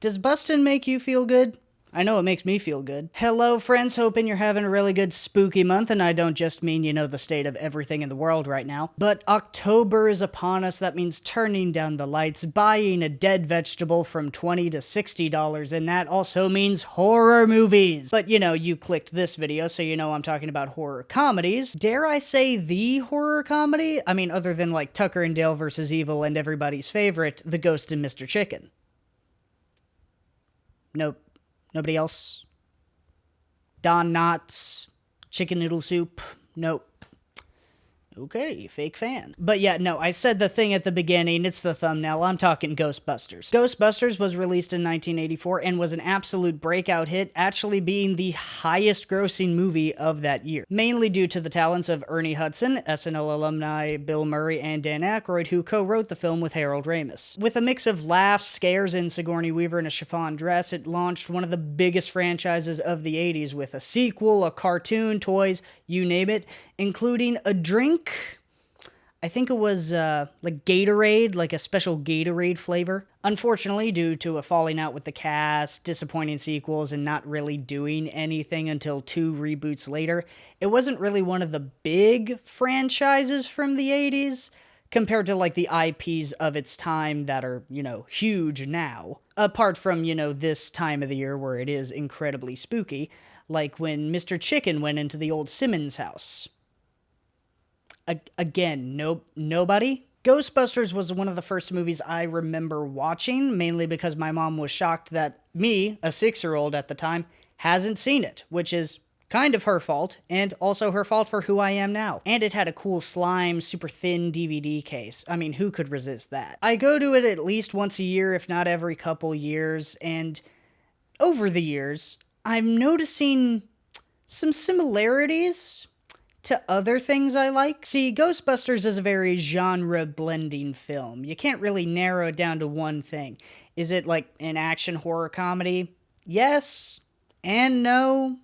Does bustin' make you feel good? I know it makes me feel good. Hello, friends. Hoping you're having a really good spooky month, and I don't just mean, the state of everything in the world right now. But October is upon us. That means turning down the lights, buying a dead vegetable from $20 to $60, and that also means horror movies. But, you clicked this video, so you know I'm talking about horror comedies. Dare I say the horror comedy? I mean, other than, like, Tucker and Dale vs. Evil and everybody's favorite, The Ghost and Mr. Chicken. Nope. Nobody else? Don Knotts, Chicken Noodle Soup? Nope. Okay, fake fan. But yeah, no, I said the thing at the beginning, it's the thumbnail, I'm talking Ghostbusters. Ghostbusters was released in 1984 and was an absolute breakout hit, actually being the highest grossing movie of that year. Mainly due to the talents of Ernie Hudson, SNL alumni Bill Murray, and Dan Aykroyd, who co-wrote the film with Harold Ramis. With a mix of laughs, scares, and Sigourney Weaver in a chiffon dress, it launched one of the biggest franchises of the 80s with a sequel, a cartoon, toys, you name it, including a drink. I think it was like Gatorade, like a special Gatorade flavor. Unfortunately, due to a falling out with the cast, disappointing sequels, and not really doing anything until 2 reboots later, it wasn't really one of the big franchises from the 80s compared to like the IPs of its time that are, huge now. Apart from, this time of the year where it is incredibly spooky, like when Mr. Chicken went into the old Simmons house. Again, nobody? Ghostbusters was one of the first movies I remember watching, mainly because my mom was shocked that me, a 6-year-old at the time, hasn't seen it, which is kind of her fault, and also her fault for who I am now. And it had a cool slime, super thin DVD case. I mean, who could resist that? I go to it at least once a year, if not every couple years, and over the years, I'm noticing some similarities to other things I like. See, Ghostbusters is a very genre-blending film. You can't really narrow it down to one thing. Is it like an action horror comedy? Yes and no.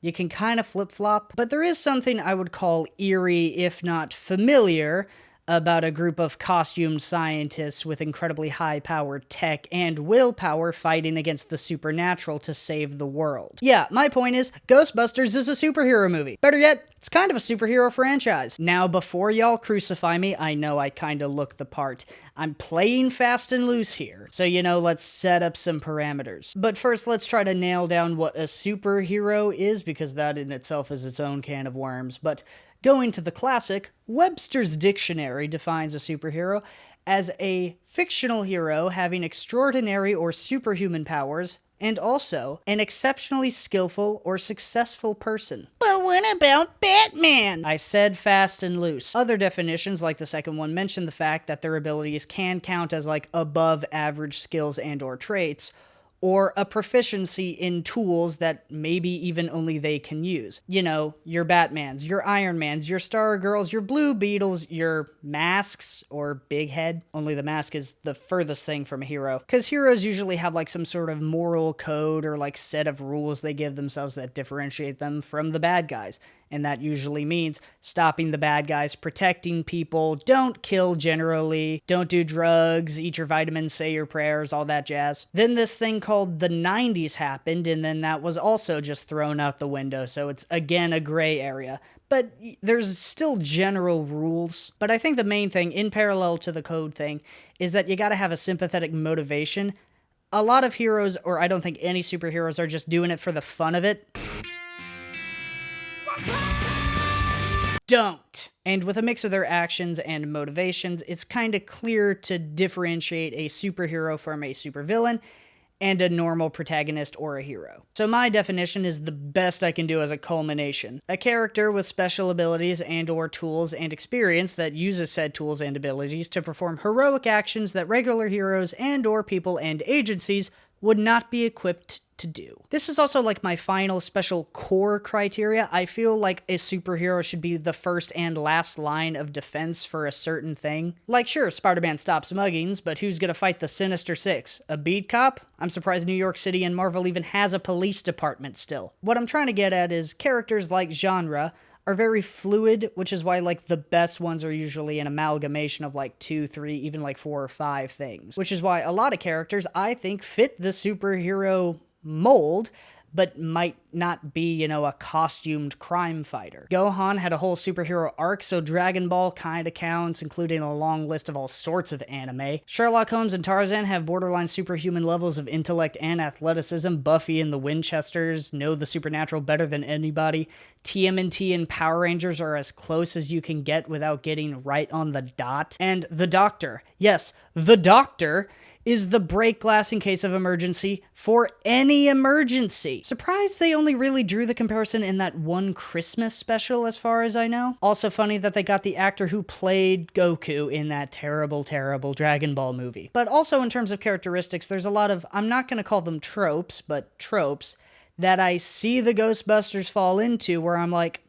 You can kind of flip-flop. But there is something I would call eerie, if not familiar, about a group of costumed scientists with incredibly high-powered tech and willpower fighting against the supernatural to save the world. Yeah, my point is, Ghostbusters is a superhero movie. Better yet, it's kind of a superhero franchise. Now, before y'all crucify me, I know I kinda look the part. I'm playing fast and loose here. So, let's set up some parameters. But first, let's try to nail down what a superhero is, because that in itself is its own can of worms. But going to the classic, Webster's Dictionary defines a superhero as a fictional hero having extraordinary or superhuman powers, and also an exceptionally skillful or successful person. But what about Batman? I said fast and loose. Other definitions, like the second one, mention the fact that their abilities can count as like above average skills and or traits, or a proficiency in tools that maybe even only they can use. Your Batmans, your Iron Mans, your Stargirls, your Blue Beetles, your Masks, or Big Head. Only the mask is the furthest thing from a hero. Because heroes usually have like some sort of moral code or like set of rules they give themselves that differentiate them from the bad guys. And that usually means stopping the bad guys, protecting people, don't kill generally, don't do drugs, eat your vitamins, say your prayers, all that jazz. Then this thing called the 90s happened, and then that was also just thrown out the window, so it's again a gray area. But there's still general rules. But I think the main thing, in parallel to the code thing, is that you gotta have a sympathetic motivation. A lot of heroes, or I don't think any superheroes, are just doing it for the fun of it. Don't. And with a mix of their actions and motivations, it's kinda clear to differentiate a superhero from a supervillain and a normal protagonist or a hero. So my definition is the best I can do as a culmination. A character with special abilities and or tools and experience that uses said tools and abilities to perform heroic actions that regular heroes and or people and agencies would not be equipped to do. This is also like my final special core criteria. I feel like a superhero should be the first and last line of defense for a certain thing. Like sure, Spider-Man stops muggings, but who's gonna fight the Sinister Six? A beat cop? I'm surprised New York City and Marvel even has a police department still. What I'm trying to get at is characters like genre are very fluid, which is why, like, the best ones are usually an amalgamation of, like, 2, 3, even, like, 4 or 5 things. Which is why a lot of characters, I think, fit the superhero mold, but might not be, you know, a costumed crime fighter. Gohan had a whole superhero arc, so Dragon Ball kinda counts, including a long list of all sorts of anime. Sherlock Holmes and Tarzan have borderline superhuman levels of intellect and athleticism. Buffy and the Winchesters know the supernatural better than anybody. TMNT and Power Rangers are as close as you can get without getting right on the dot. And the Doctor, yes, the Doctor, is the break glass in case of emergency for any emergency. Surprised they only really drew the comparison in that one Christmas special, as far as I know. Also funny that they got the actor who played Goku in that terrible, terrible Dragon Ball movie. But also in terms of characteristics, there's a lot of, I'm not going to call them tropes, but tropes, that I see the Ghostbusters fall into where I'm like,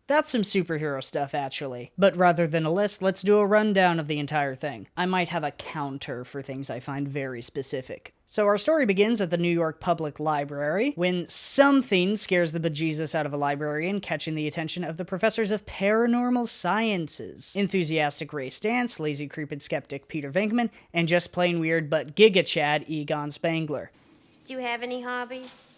that's some superhero stuff, actually. But rather than a list, let's do a rundown of the entire thing. I might have a counter for things I find very specific. So our story begins at the New York Public Library, when something scares the bejesus out of a librarian, catching the attention of the professors of paranormal sciences. Enthusiastic Ray Stantz, lazy creep and skeptic Peter Venkman, and just plain weird but Giga Chad Egon Spangler. Do you have any hobbies?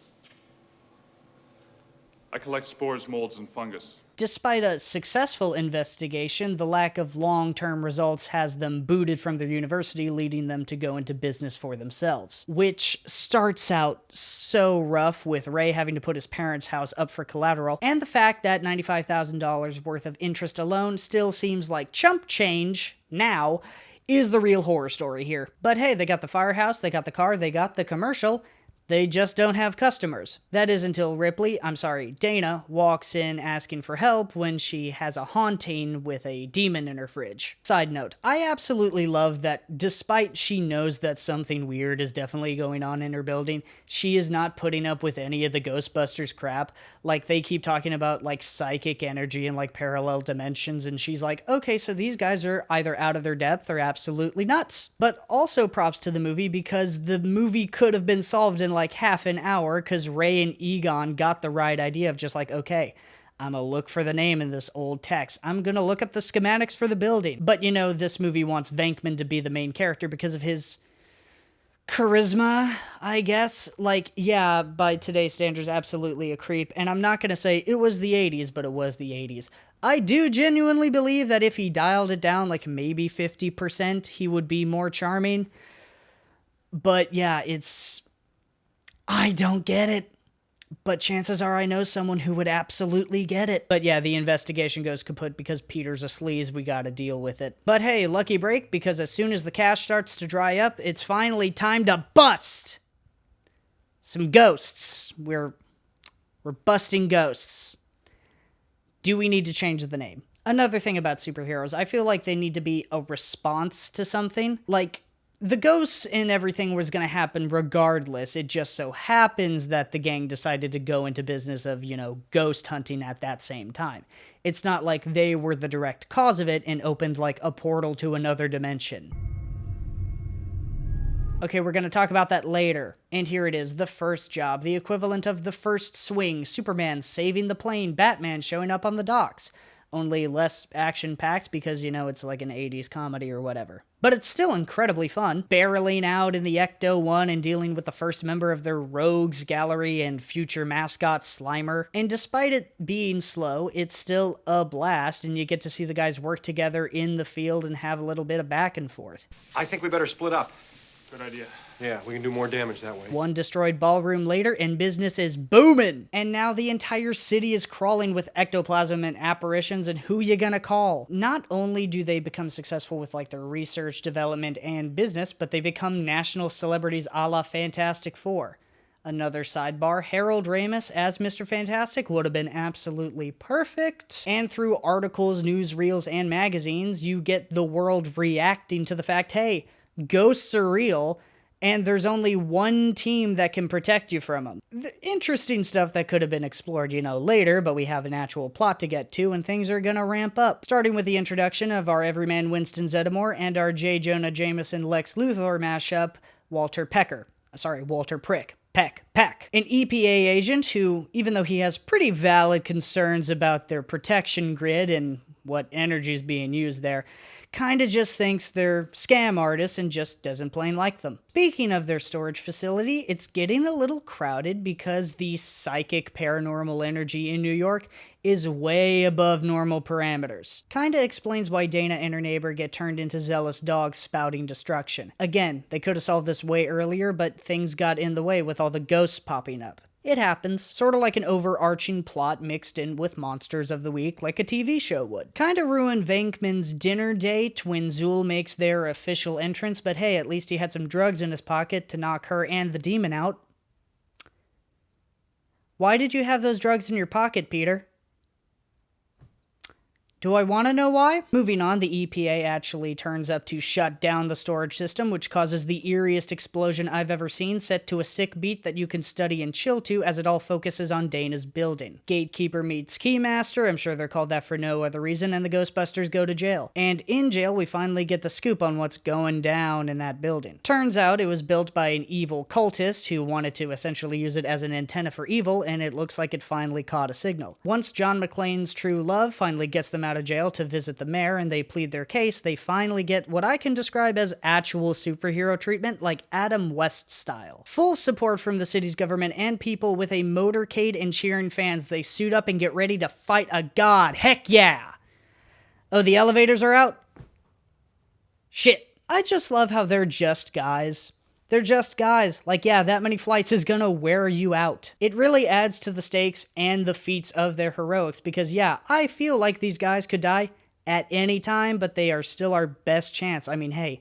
I collect spores, molds, and fungus. Despite a successful investigation, the lack of long-term results has them booted from their university, leading them to go into business for themselves. Which starts out so rough, with Ray having to put his parents' house up for collateral, and the fact that $95,000 worth of interest alone still seems like chump change now is the real horror story here. But hey, they got the firehouse, they got the car, they got the commercial. They just don't have customers. That is until Dana walks in asking for help when she has a haunting with a demon in her fridge. Side note, I absolutely love that despite she knows that something weird is definitely going on in her building, she is not putting up with any of the Ghostbusters crap. Like, they keep talking about, like, psychic energy and, like, parallel dimensions, and she's like, okay, so these guys are either out of their depth or absolutely nuts. But also props to the movie, because the movie could have been solved in, like, half an hour, because Ray and Egon got the right idea of just like, okay, I'm gonna look for the name in this old text. I'm gonna look up the schematics for the building. But, you know, this movie wants Venkman to be the main character because of his charisma, I guess. Like, yeah, by today's standards, absolutely a creep. And I'm not gonna say it was the 80s, but it was the 80s. I do genuinely believe that if he dialed it down like maybe 50%, he would be more charming. But yeah, I don't get it, but chances are I know someone who would absolutely get it. But yeah, the investigation goes kaput because Peter's a sleaze, we gotta deal with it. But hey, lucky break, because as soon as the cash starts to dry up, it's finally time to bust some ghosts. We're busting ghosts. Do we need to change the name? Another thing about superheroes, I feel like they need to be a response to something. Like, the ghosts and everything was going to happen regardless. It just so happens that the gang decided to go into business of, you know, ghost hunting at that same time. It's not like they were the direct cause of it and opened, like, a portal to another dimension. Okay, we're going to talk about that later. And here it is, the first job, the equivalent of the first swing, Superman saving the plane, Batman showing up on the docks. Only less action-packed because, you know, it's like an 80s comedy or whatever. But it's still incredibly fun, barreling out in the Ecto-1 and dealing with the first member of their Rogues Gallery and future mascot Slimer. And despite it being slow, it's still a blast, and you get to see the guys work together in the field and have a little bit of back and forth. I think we better split up. Good idea. Yeah, we can do more damage that way. One destroyed ballroom later, and business is booming! And now the entire city is crawling with ectoplasm and apparitions, and who you gonna call? Not only do they become successful with, like, their research, development, and business, but they become national celebrities a la Fantastic Four. Another sidebar, Harold Ramis as Mr. Fantastic would have been absolutely perfect. And through articles, newsreels, and magazines, you get the world reacting to the fact, hey, ghosts are real, and there's only one team that can protect you from them. Interesting stuff that could have been explored, you know, later, but we have an actual plot to get to, and things are gonna ramp up. Starting with the introduction of our everyman Winston Zeddemore and our J. Jonah Jameson Lex Luthor mashup, Walter Prick. Peck. Pack, an EPA agent who, even though he has pretty valid concerns about their protection grid and what energy is being used there, kinda just thinks they're scam artists and just doesn't plain like them. Speaking of their storage facility, it's getting a little crowded because the psychic paranormal energy in New York is way above normal parameters. Kinda explains why Dana and her neighbor get turned into zealous dogs spouting destruction. Again, they could have solved this way earlier, but things got in the way with all the ghosts popping up. It happens, sort of like an overarching plot mixed in with Monsters of the Week like a TV show would. Kinda ruined Venkman's dinner date when Zool makes their official entrance, but hey, at least he had some drugs in his pocket to knock her and the demon out. Why did you have those drugs in your pocket, Peter? Do I want to know why? Moving on, the EPA actually turns up to shut down the storage system, which causes the eeriest explosion I've ever seen, set to a sick beat that you can study and chill to as it all focuses on Dana's building. Gatekeeper meets Keymaster, I'm sure they're called that for no other reason, and the Ghostbusters go to jail. And in jail, we finally get the scoop on what's going down in that building. Turns out it was built by an evil cultist who wanted to essentially use it as an antenna for evil, and it looks like it finally caught a signal. Once John McClane's true love finally gets them out of jail to visit the mayor and they plead their case, they finally get what I can describe as actual superhero treatment, like Adam West style. Full support from the city's government and people with a motorcade and cheering fans. They suit up and get ready to fight a god. Heck yeah! Oh, the elevators are out? Shit. I just love how they're just guys. They're just guys. Like, yeah, that many flights is gonna wear you out. It really adds to the stakes and the feats of their heroics because, yeah, I feel like these guys could die at any time, but they are still our best chance. I mean, hey,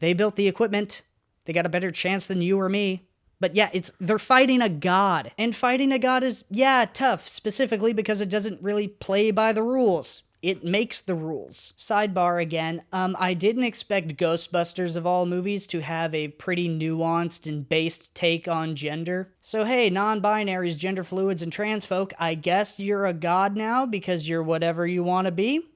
they built the equipment. They got a better chance than you or me. But yeah, they're fighting a god. And fighting a god is, yeah, tough, specifically because it doesn't really play by the rules. It makes the rules. Sidebar again, I didn't expect Ghostbusters of all movies to have a pretty nuanced and based take on gender. So hey, non-binaries, gender fluids, and trans folk, I guess you're a god now because you're whatever you want to be.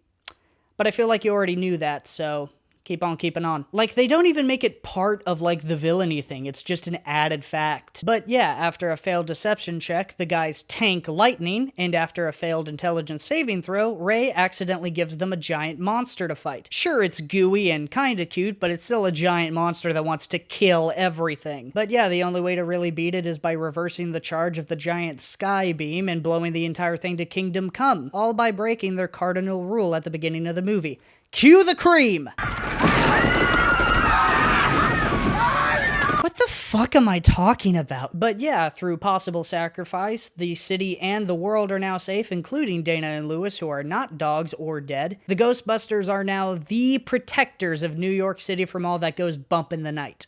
But I feel like you already knew that, so keep on keeping on. Like, they don't even make it part of, like, the villainy thing. It's just an added fact. But yeah, after a failed deception check, the guys tank lightning, and after a failed intelligence saving throw, Ray accidentally gives them a giant monster to fight. Sure, it's gooey and kinda cute, but it's still a giant monster that wants to kill everything. But yeah, the only way to really beat it is by reversing the charge of the giant sky beam and blowing the entire thing to Kingdom Come, all by breaking their cardinal rule at the beginning of the movie. Cue the cream! What the fuck am I talking about? But yeah, through possible sacrifice, the city and the world are now safe, including Dana and Lewis, who are not dogs or dead. The Ghostbusters are now the protectors of New York City from all that goes bump in the night.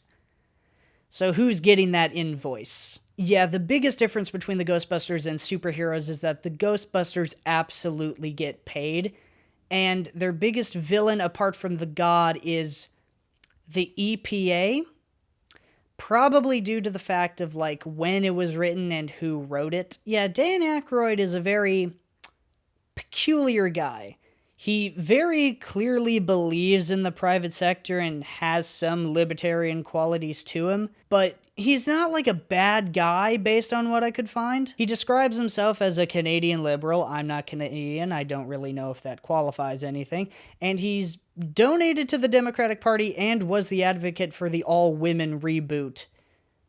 So who's getting that invoice? Yeah, the biggest difference between the Ghostbusters and superheroes is that the Ghostbusters absolutely get paid, and their biggest villain apart from the god is the EPA, probably due to the fact of, like, when it was written and who wrote it. Yeah, Dan Aykroyd is a very peculiar guy. He very clearly believes in the private sector and has some libertarian qualities to him, but he's not like a bad guy based on what I could find. He describes himself as a Canadian liberal. I'm not Canadian. I don't really know if that qualifies anything. And he's donated to the Democratic Party and was the advocate for the all-women reboot.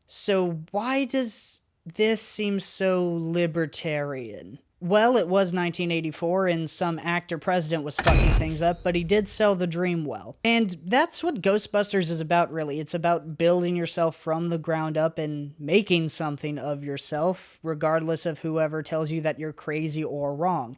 So why does this seem so libertarian? Well, it was 1984 and some actor-president was fucking things up, but he did sell the dream well. And that's what Ghostbusters is about, really. It's about building yourself from the ground up and making something of yourself, regardless of whoever tells you that you're crazy or wrong.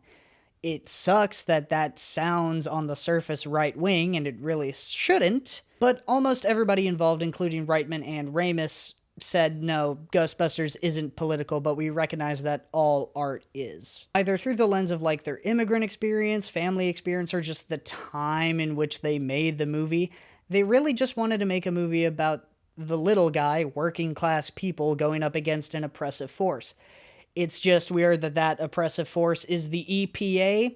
It sucks that that sounds on the surface right-wing, and it really shouldn't, but almost everybody involved, including Reitman and Ramis, said, no, Ghostbusters isn't political, but we recognize that all art is. Either through the lens of, like, their immigrant experience, family experience, or just the time in which they made the movie, they really just wanted to make a movie about the little guy, working class people, going up against an oppressive force. It's just weird that that oppressive force is the EPA.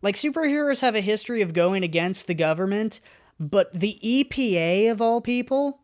Like, superheroes have a history of going against the government, but the EPA, of all people,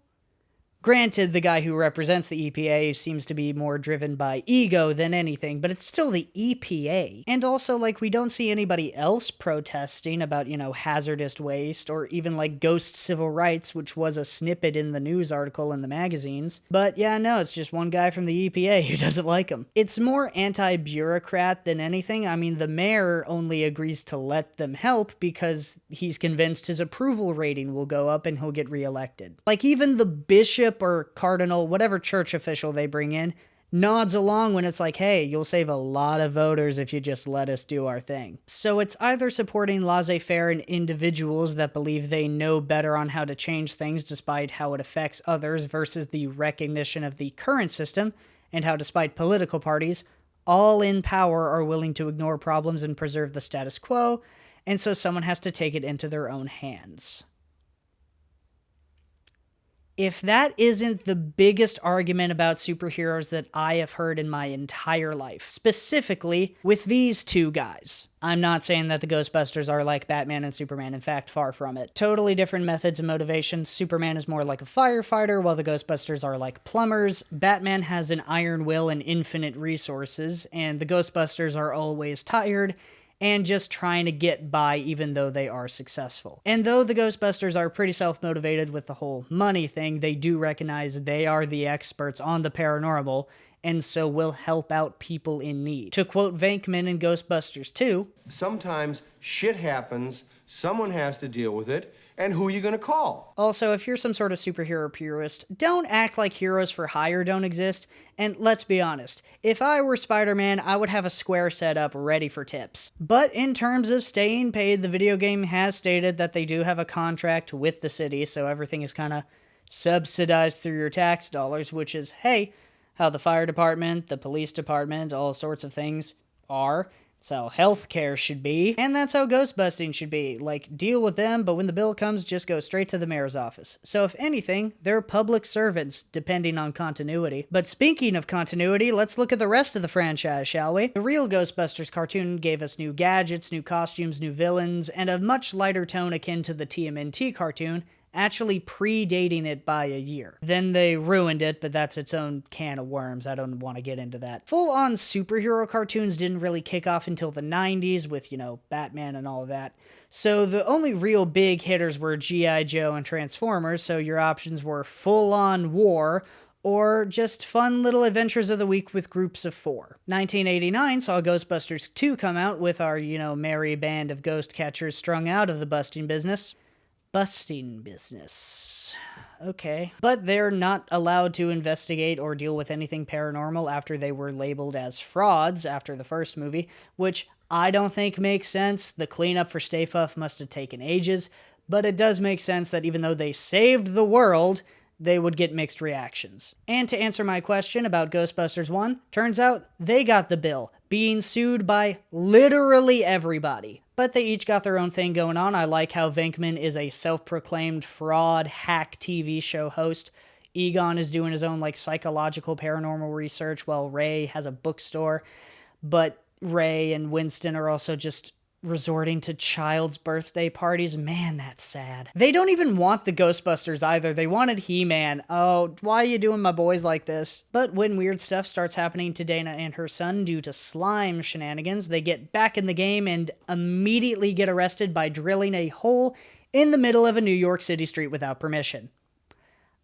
Granted, the guy who represents the EPA seems to be more driven by ego than anything, but it's still the EPA. And also, like, we don't see anybody else protesting about, hazardous waste, or even, like, ghost civil rights, which was a snippet in the news article in the magazines. But yeah, no, it's just one guy from the EPA who doesn't like him. It's more anti-bureaucrat than anything. I mean, the mayor only agrees to let them help because he's convinced his approval rating will go up and he'll get reelected. Like, even the bishop or cardinal, whatever church official they bring in, nods along when it's like, hey, you'll save a lot of voters if you just let us do our thing. So it's either supporting laissez-faire in individuals that believe they know better on how to change things despite how it affects others versus the recognition of the current system and how, despite political parties, all in power are willing to ignore problems and preserve the status quo, and so someone has to take it into their own hands. If that isn't the biggest argument about superheroes that I have heard in my entire life, specifically with these two guys. I'm not saying that the Ghostbusters are like Batman and Superman, in fact, far from it. Totally different methods and motivations. Superman is more like a firefighter, while the Ghostbusters are like plumbers. Batman has an iron will and infinite resources, and the Ghostbusters are always tired and just trying to get by even though they are successful. And though the Ghostbusters are pretty self-motivated with the whole money thing, they do recognize they are the experts on the paranormal, and so will help out people in need. To quote Venkman in Ghostbusters 2, sometimes shit happens, someone has to deal with it, and who are you going to call? Also, if you're some sort of superhero purist, don't act like heroes for hire don't exist, and let's be honest, if I were Spider-Man, I would have a square set up ready for tips. But in terms of staying paid, the video game has stated that they do have a contract with the city, so everything is kind of subsidized through your tax dollars, which is, hey, how the fire department, the police department, all sorts of things are. That's how healthcare should be, and that's how ghostbusting should be. Like, deal with them, but when the bill comes, just go straight to the mayor's office. So if anything, they're public servants, depending on continuity. But speaking of continuity, let's look at the rest of the franchise, shall we? The real Ghostbusters cartoon gave us new gadgets, new costumes, new villains, and a much lighter tone akin to the TMNT cartoon, actually predating it by a year. Then they ruined it, but that's its own can of worms. I don't want to get into that. Full-on superhero cartoons didn't really kick off until the 90s with, Batman and all of that. So the only real big hitters were G.I. Joe and Transformers, so your options were full-on war, or just fun little adventures of the week with groups of 4. 1989 saw Ghostbusters 2 come out with our, merry band of ghost catchers strung out of the busting business. Okay. But they're not allowed to investigate or deal with anything paranormal after they were labeled as frauds after the first movie, which I don't think makes sense. The cleanup for Stay Puft must have taken ages, but it does make sense that even though they saved the world, they would get mixed reactions. And to answer my question about Ghostbusters 1, turns out they got the bill, being sued by literally everybody. But they each got their own thing going on. I like how Venkman is a self-proclaimed fraud hack TV show host. Egon is doing his own psychological paranormal research while Ray has a bookstore. But Ray and Winston are also just resorting to child's birthday parties. Man, that's sad. They don't even want the Ghostbusters either. They wanted He-Man. Oh, why are you doing my boys like this? But when weird stuff starts happening to Dana and her son due to slime shenanigans, they get back in the game and immediately get arrested by drilling a hole in the middle of a New York City street without permission.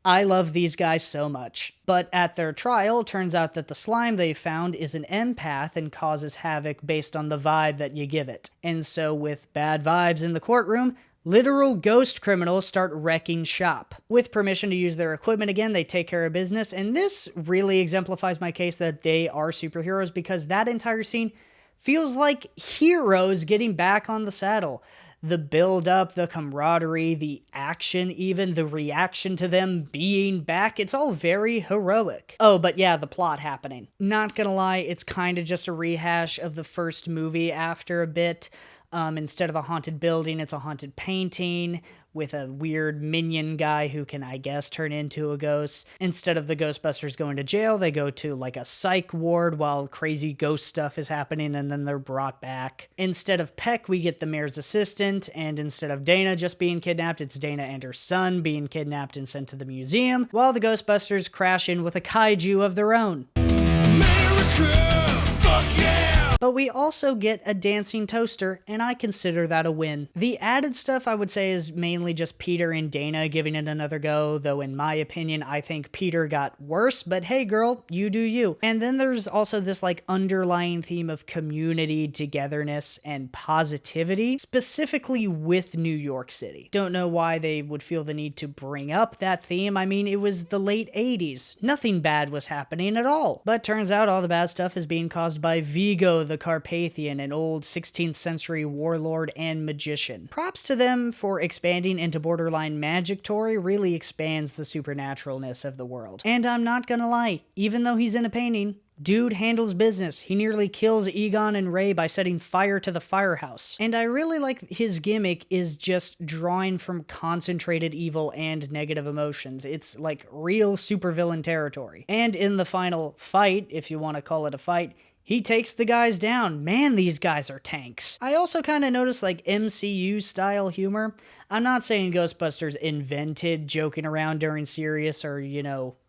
I love these guys so much. But at their trial, it turns out that the slime they found is an empath and causes havoc based on the vibe that you give it. And so with bad vibes in the courtroom, literal ghost criminals start wrecking shop. With permission to use their equipment again, they take care of business, and this really exemplifies my case that they are superheroes because that entire scene feels like heroes getting back on the saddle. The build-up, the camaraderie, the action even, the reaction to them being back, it's all very heroic. Oh, but yeah, the plot happening. Not gonna lie, it's kind of just a rehash of the first movie after a bit. Instead of a haunted building, it's a haunted painting, with a weird minion guy who can, I guess, turn into a ghost. Instead of the Ghostbusters going to jail, they go to like a psych ward while crazy ghost stuff is happening, and then they're brought back. Instead of Peck, we get the mayor's assistant, and instead of Dana just being kidnapped, it's Dana and her son being kidnapped and sent to the museum, while the Ghostbusters crash in with a kaiju of their own. America, fuck yeah! But we also get a dancing toaster, and I consider that a win. The added stuff I would say is mainly just Peter and Dana giving it another go, though in my opinion, I think Peter got worse, but hey girl, you do you. And then there's also this like underlying theme of community, togetherness, and positivity, specifically with New York City. Don't know why they would feel the need to bring up that theme. I mean, it was the late 80s. Nothing bad was happening at all. But turns out all the bad stuff is being caused by Vigo the Carpathian, an old 16th century warlord and magician. Props to them for expanding into borderline magictory, really expands the supernaturalness of the world. And I'm not gonna lie, even though he's in a painting, dude handles business. He nearly kills Egon and Ray by setting fire to the firehouse. And I really like his gimmick is just drawing from concentrated evil and negative emotions. It's like real supervillain territory. And in the final fight, if you want to call it a fight, he takes the guys down. Man, these guys are tanks. I also kind of noticed like MCU style humor. I'm not saying Ghostbusters invented joking around during serious or,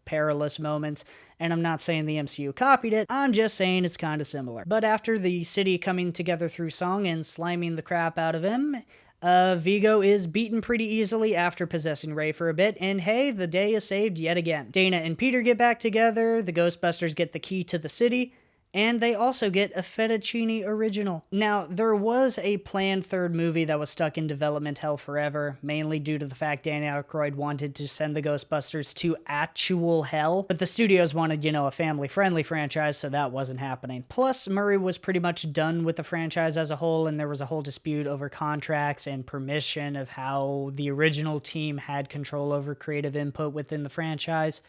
perilous moments, and I'm not saying the MCU copied it. I'm just saying it's kind of similar. But after the city coming together through song and sliming the crap out of him, Vigo is beaten pretty easily after possessing Ray for a bit, and hey, the day is saved yet again. Dana and Peter get back together, the Ghostbusters get the key to the city, and they also get a fettuccine original. Now, there was a planned third movie that was stuck in development hell forever, mainly due to the fact Danny Aykroyd wanted to send the Ghostbusters to actual hell, but the studios wanted, a family-friendly franchise, so that wasn't happening. Plus, Murray was pretty much done with the franchise as a whole, and there was a whole dispute over contracts and permission of how the original team had control over creative input within the franchise.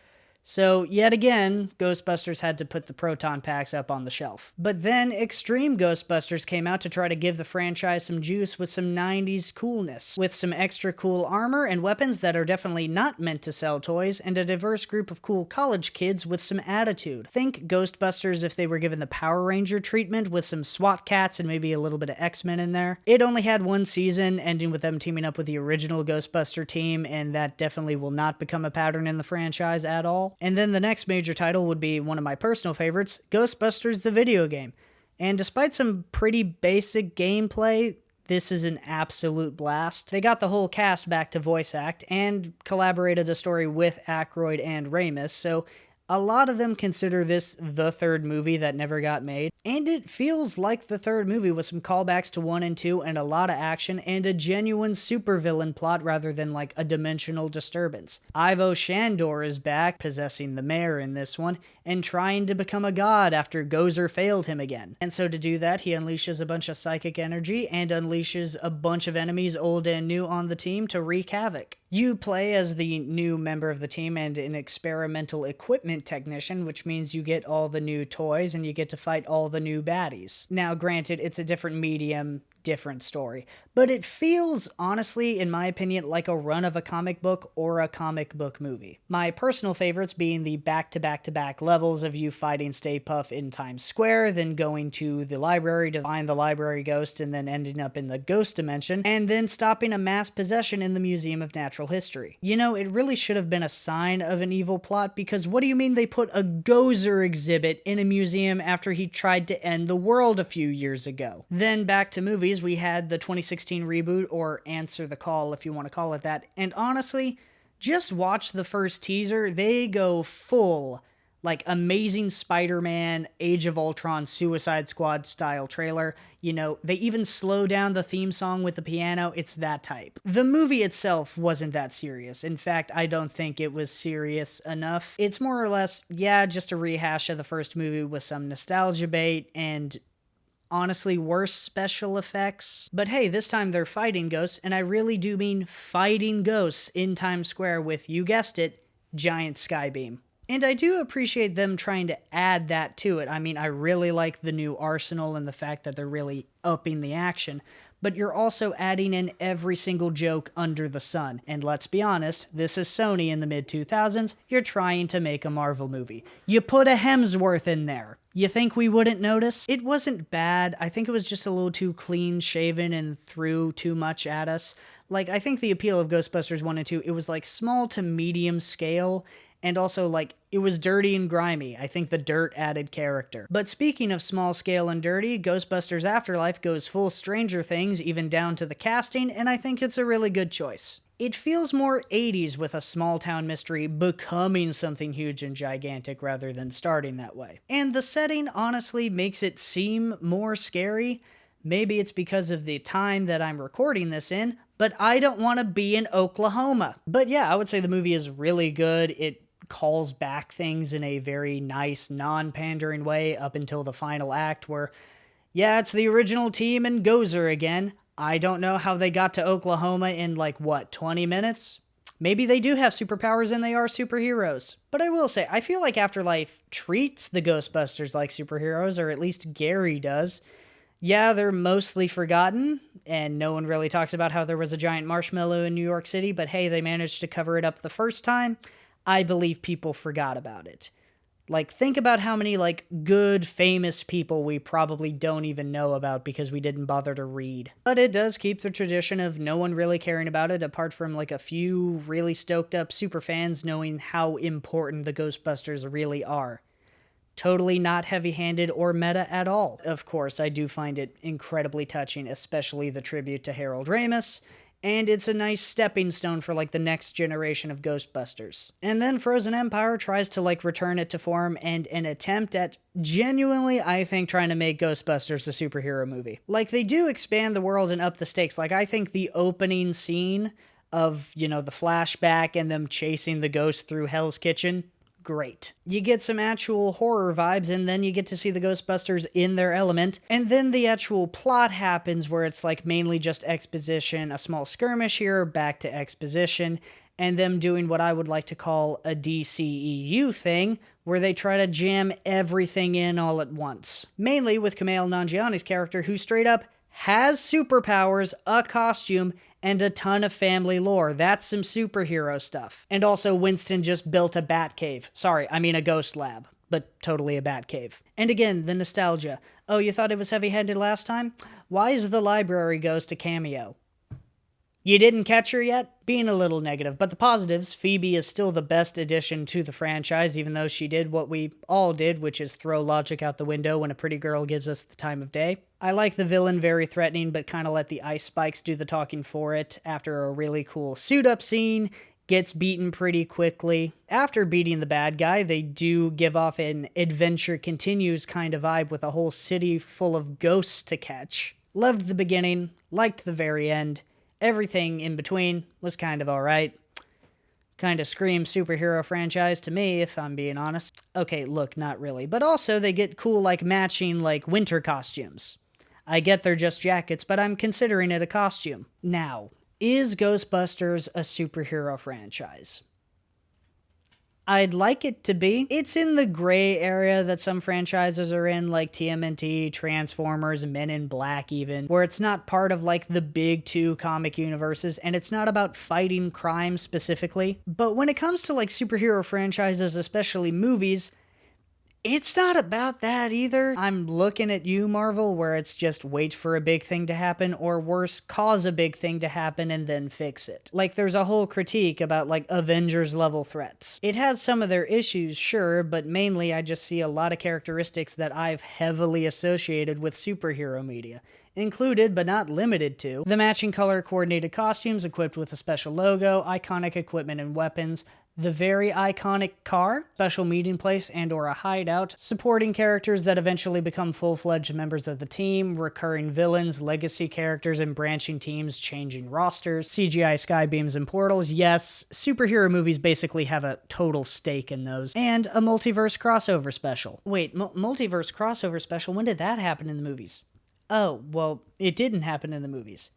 So, yet again, Ghostbusters had to put the proton packs up on the shelf. But then Extreme Ghostbusters came out to try to give the franchise some juice with some 90s coolness, with some extra cool armor and weapons that are definitely not meant to sell toys, and a diverse group of cool college kids with some attitude. Think Ghostbusters if they were given the Power Ranger treatment with some SWAT cats and maybe a little bit of X-Men in there. It only had one season, ending with them teaming up with the original Ghostbuster team, and that definitely will not become a pattern in the franchise at all. And then the next major title would be one of my personal favorites, Ghostbusters the video game. And despite some pretty basic gameplay, this is an absolute blast. They got the whole cast back to voice act and collaborated a story with Aykroyd and Ramis, so a lot of them consider this the third movie that never got made, and it feels like the third movie with some callbacks to 1 and 2 and a lot of action and a genuine supervillain plot rather than like a dimensional disturbance. Ivo Shandor is back, possessing the mayor in this one, and trying to become a god after Gozer failed him again. And so to do that, he unleashes a bunch of psychic energy and unleashes a bunch of enemies, old and new, on the team to wreak havoc. You play as the new member of the team and an experimental equipment technician, which means you get all the new toys and you get to fight all the new baddies. Now, granted, it's a different medium, different story, but it feels, honestly, in my opinion, like a run of a comic book or a comic book movie. My personal favorites being the back-to-back-to-back levels of you fighting Stay Puft in Times Square, then going to the library to find the library ghost, and then ending up in the ghost dimension, and then stopping a mass possession in the Museum of Natural History. It really should have been a sign of an evil plot, because what do you mean they put a Gozer exhibit in a museum after he tried to end the world a few years ago? Then back to movies, we had the 2016 reboot, or Answer the Call if you want to call it that, and honestly, just watch the first teaser. They go full, like, Amazing Spider-Man, Age of Ultron, Suicide Squad style trailer. They even slow down the theme song with the piano. It's that type. The movie itself wasn't that serious. In fact, I don't think it was serious enough. It's more or less, just a rehash of the first movie with some nostalgia bait and honestly worse special effects. But hey, this time they're fighting ghosts, and I really do mean fighting ghosts in Times Square with, you guessed it, giant skybeam. And I do appreciate them trying to add that to it. I mean, I really like the new arsenal and the fact that they're really upping the action. but you're also adding in every single joke under the sun. And let's be honest, this is Sony in the mid-2000s. You're trying to make a Marvel movie. You put a Hemsworth in there. You think we wouldn't notice? It wasn't bad. I think it was just a little too clean-shaven and threw too much at us. Like, I think the appeal of Ghostbusters 1 and 2, it was like small to medium scale, and also, like, it was dirty and grimy. I think the dirt added character. But speaking of small scale and dirty, Ghostbusters Afterlife goes full Stranger Things, even down to the casting, and I think it's a really good choice. It feels more 80s with a small town mystery becoming something huge and gigantic rather than starting that way. And the setting honestly makes it seem more scary. Maybe it's because of the time that I'm recording this in, but I don't want to be in Oklahoma. But yeah, I would say the movie is really good. It calls back things in a very nice, non-pandering way up until the final act where, yeah, it's the original team and Gozer again. I don't know how they got to Oklahoma in, like, 20 minutes? Maybe they do have superpowers and they are superheroes. But I will say, I feel like Afterlife treats the Ghostbusters like superheroes, or at least Gary does. Yeah, they're mostly forgotten, and no one really talks about how there was a giant marshmallow in New York City, but hey, they managed to cover it up the first time. I believe people forgot about it. Like, think about how many, like, good, famous people we probably don't even know about because we didn't bother to read. But it does keep the tradition of no one really caring about it, apart from, like, a few really stoked up superfans knowing how important the Ghostbusters really are. Totally not heavy-handed or meta at all. Of course, I do find it incredibly touching, especially the tribute to Harold Ramis, and it's a nice stepping stone for, like, the next generation of Ghostbusters. And then Frozen Empire tries to, like, return it to form and an attempt at genuinely, I think, trying to make Ghostbusters a superhero movie. Like, they do expand the world and up the stakes. Like, I think the opening scene of, the flashback and them chasing the ghost through Hell's Kitchen, great. You get some actual horror vibes, and then you get to see the Ghostbusters in their element, and then the actual plot happens where it's like mainly just exposition, a small skirmish here, back to exposition, and them doing what I would like to call a DCEU thing, where they try to jam everything in all at once. Mainly with Kumail Nanjiani's character, who straight up has superpowers, a costume, and a ton of family lore. That's some superhero stuff. And also, Winston just built a bat cave. Sorry, I mean a ghost lab, but totally a bat cave. And again, the nostalgia. Oh, you thought it was heavy-handed last time? Why is the library ghost a cameo? You didn't catch her yet? Being a little negative, but the positives, Phoebe is still the best addition to the franchise, even though she did what we all did, which is throw logic out the window when a pretty girl gives us the time of day. I like the villain, very threatening, but kind of let the ice spikes do the talking for it. After a really cool suit-up scene, gets beaten pretty quickly. After beating the bad guy, they do give off an adventure continues kind of vibe with a whole city full of ghosts to catch. Loved the beginning, liked the very end. Everything in between was kind of alright. Kind of screams superhero franchise to me, if I'm being honest. Okay, look, not really. But also, they get cool, like, matching, like, winter costumes. I get they're just jackets, but I'm considering it a costume. Now, is Ghostbusters a superhero franchise? I'd like it to be. It's in the gray area that some franchises are in, like TMNT, Transformers, Men in Black even, where it's not part of, like, the big two comic universes, and it's not about fighting crime specifically. But when it comes to, like, superhero franchises, especially movies, it's not about that either. I'm looking at you, Marvel, where it's just wait for a big thing to happen, or worse, cause a big thing to happen and then fix it. Like, there's a whole critique about, like, Avengers-level threats. It has some of their issues, sure, but mainly I just see a lot of characteristics that I've heavily associated with superhero media. Included, but not limited to, the matching color-coordinated costumes equipped with a special logo, iconic equipment and weapons, the very iconic car, special meeting place and or a hideout, supporting characters that eventually become full-fledged members of the team, recurring villains, legacy characters and branching teams, changing rosters, CGI skybeams and portals. Yes, superhero movies basically have a total stake in those. And a multiverse crossover special. Wait, multiverse crossover special? When did that happen in the movies? Oh, well, it didn't happen in the movies.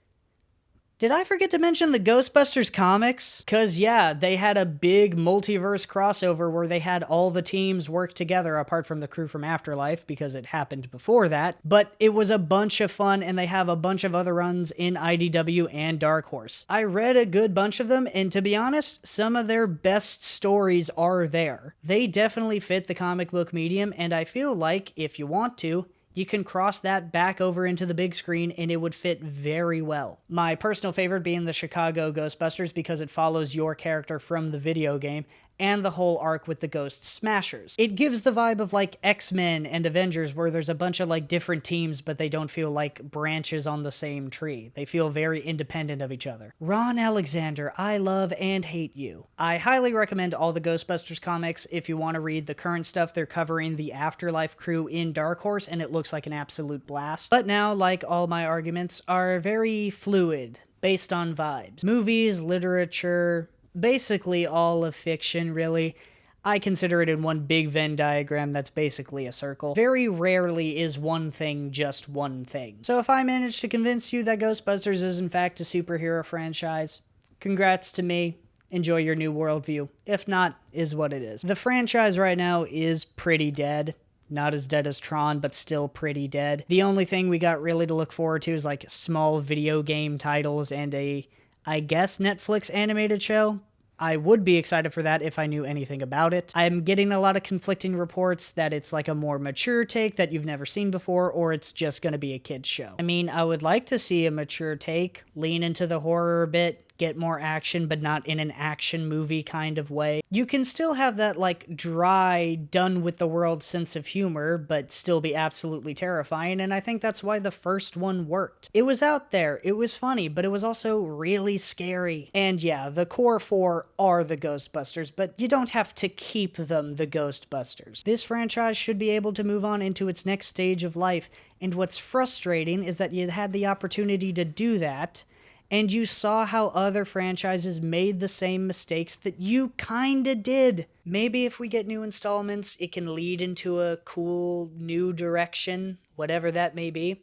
Did I forget to mention the Ghostbusters comics? Cause yeah, they had a big multiverse crossover where they had all the teams work together apart from the crew from Afterlife because it happened before that. But it was a bunch of fun and they have a bunch of other runs in IDW and Dark Horse. I read a good bunch of them and to be honest, some of their best stories are there. They definitely fit the comic book medium and I feel like if you want to, you can cross that back over into the big screen and it would fit very well. My personal favorite being the Chicago Ghostbusters because it follows your character from the video game and the whole arc with the Ghost Smashers. It gives the vibe of like X-Men and Avengers where there's a bunch of like different teams but they don't feel like branches on the same tree. They feel very independent of each other. Ron Alexander, I love and hate you. I highly recommend all the Ghostbusters comics if you want to read the current stuff. They're covering the Afterlife crew in Dark Horse and it looks like an absolute blast. But now, like all my arguments, are very fluid, based on vibes. Movies, literature, basically all of fiction, really. I consider it in one big Venn diagram that's basically a circle. Very rarely is one thing just one thing. So if I manage to convince you that Ghostbusters is in fact a superhero franchise, congrats to me. Enjoy your new worldview. If not, is what it is. The franchise right now is pretty dead. Not as dead as Tron, but still pretty dead. The only thing we got really to look forward to is like small video game titles and a, I guess, Netflix animated show. I would be excited for that if I knew anything about it. I'm getting a lot of conflicting reports that it's like a more mature take that you've never seen before, or it's just going to be a kid's show. I mean, I would like to see a mature take, lean into the horror a bit, get more action, but not in an action movie kind of way. You can still have that like dry, done with the world sense of humor, but still be absolutely terrifying, and I think that's why the first one worked. It was out there, it was funny, but it was also really scary. And yeah, the core four are the Ghostbusters, but you don't have to keep them the Ghostbusters. This franchise should be able to move on into its next stage of life, and what's frustrating is that you had the opportunity to do that, and you saw how other franchises made the same mistakes that you kinda did. Maybe if we get new installments, it can lead into a cool new direction, whatever that may be.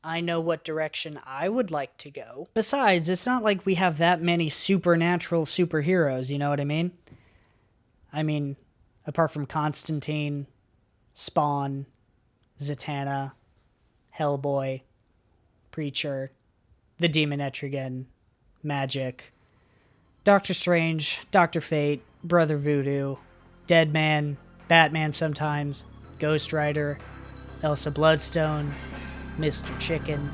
I know what direction I would like to go. Besides, it's not like we have that many supernatural superheroes, you know what I mean? I mean, apart from Constantine, Spawn, Zatanna, Hellboy, Preacher, the Demon Etrigan, Magic, Doctor Strange, Dr. Fate, Brother Voodoo, Deadman, Batman sometimes, Ghost Rider, Elsa Bloodstone, Mr. Chicken,